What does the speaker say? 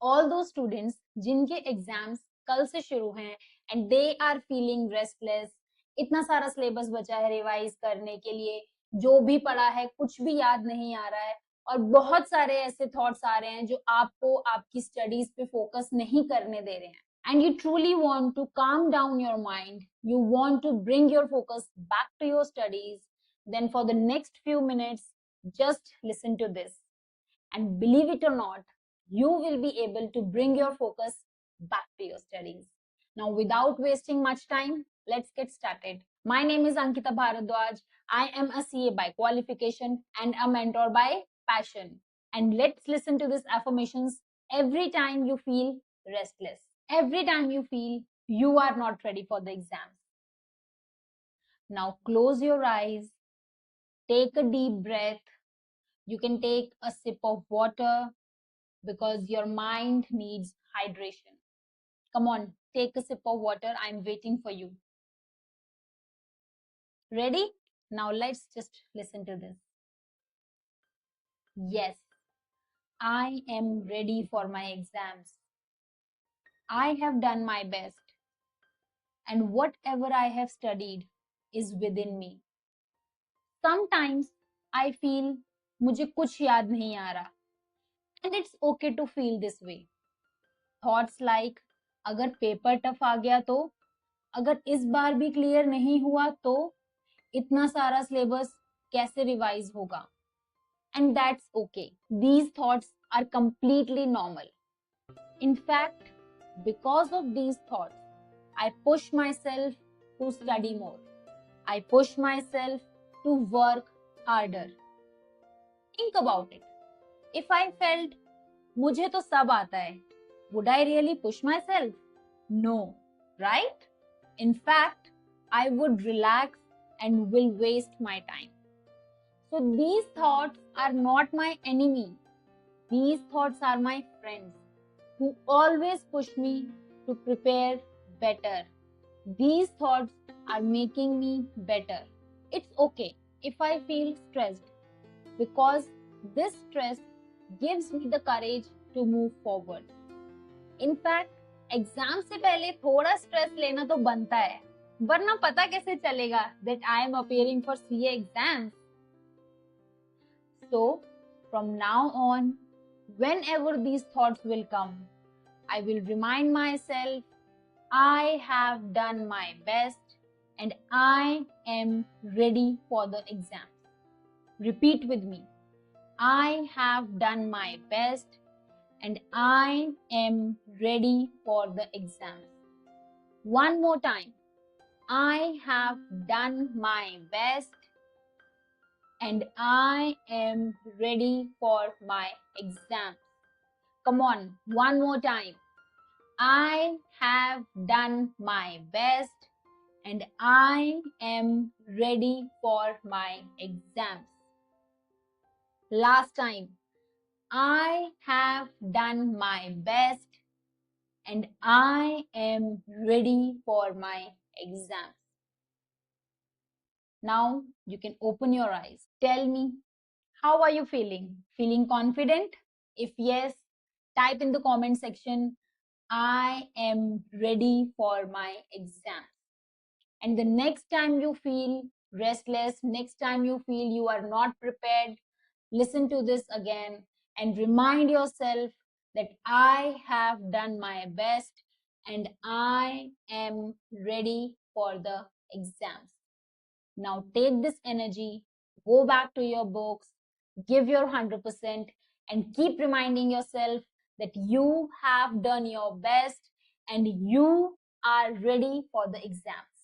all those students जिनके exams कल से शुरू हैं and they are feeling restless, इतना सारा सिलेबस बचा है रिवाइज करने के लिए, जो भी पढ़ा है कुछ भी याद नहीं आ रहा है और बहुत सारे ऐसे थॉट्स आ रहे हैं जो आपको आपकी स्टडीज पे फोकस नहीं करने दे रहे हैं, and you truly want to calm down your mind, you want to bring your focus back to your studies, then for the next few minutes just listen to this, and believe it or not, you will be able to bring your focus back to your studies. Now without wasting much time, let's get started. My name is Ankita Bhardwaj. I am a CA by qualification and a mentor by passion. And let's listen to these affirmations every time you feel restless, every time you feel you are not ready for the exams. Now close your eyes, take a deep breath. You can take a sip of water because your mind needs hydration. Come on, take a sip of water. I'm waiting for you. Ready? Now let's just listen to this. Yes, I am ready for my exams. I have done my best, and whatever I have studied is within me. Sometimes I feel मुझे कुछ याद नहीं आ रहा, and it's okay to feel this way. Thoughts like अगर paper tough आ गया तो, अगर इस बार भी क्लियर नहीं हुआ तो, इतना सारा सिलेबस कैसे रिवाइज होगा, and that's okay. These thoughts are completely normal. In fact, because of these thoughts, I push myself to study more. I push myself to work harder. Think about it. If I felt मुझे तो सब आता है, would I really push myself? No, right? In fact, I would relax and will waste my time. So these thoughts are not my enemy. These thoughts are my friends who always push me to prepare better. These thoughts are making me better. It's okay if I feel stressed because this stress gives me the courage to move forward. In fact, exam से पहले थोड़ा stress लेना तो बनता है, वरना पता कैसे चलेगा that I am appearing for CA exams. So, from now on, whenever these thoughts will come, I will remind myself, I have done my best and I am ready for the exams. Repeat with me. I have done my best and I am ready for the exams. One more time. I have done my best and I am ready for my exams. Come on, one more time. I have done my best and I am ready for my exams. Last time. I have done my best and I am ready for my exams. Now you can open your eyes. Tell me, how are you feeling? Feeling confident? If yes, type in the comment section, I am ready for my exams. And the next time you feel restless, next time you feel you are not prepared, listen to this again and remind yourself that I have done my best and I am ready for the exams. Now take this energy, go back to your books, give your 100% and keep reminding yourself that you have done your best and you are ready for the exams.